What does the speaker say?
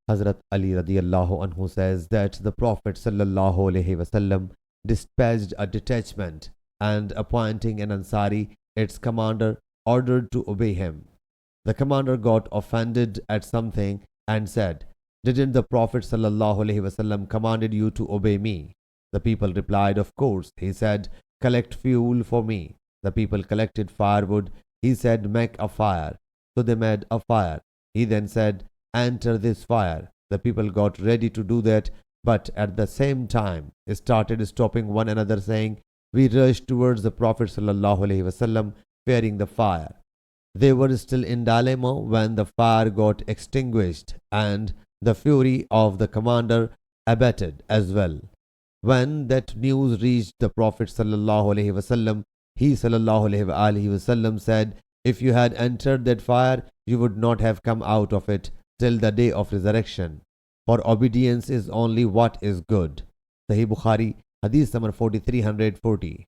Hazrat Ali radiallahu anhu says that the Prophet sallallahu alaihi wasallam dispatched a detachment and appointing an Ansari, its commander, ordered to obey him. The commander got offended at something and said, "Didn't the Prophet sallallahu alaihi wasallam commanded you to obey me?" The people replied, "Of course." He said, "Collect fuel for me." The people collected firewood. He said, "Make a fire." So they made a fire. He then said, "Enter this fire." The people got ready to do that, but at the same time started stopping one another, saying, "We rushed towards the Prophet sallallahu alaihi wasallam, fearing the fire." They were still in dilemma when the fire got extinguished and the fury of the commander abated as well. When that news reached the Prophet sallallahu alaihi wasallam, he sallallahu alaihi wasallam said, "If you had entered that fire, you would not have come out of it till the day of resurrection. For obedience is only what is good." Sahih Bukhari, Hadith number 4340.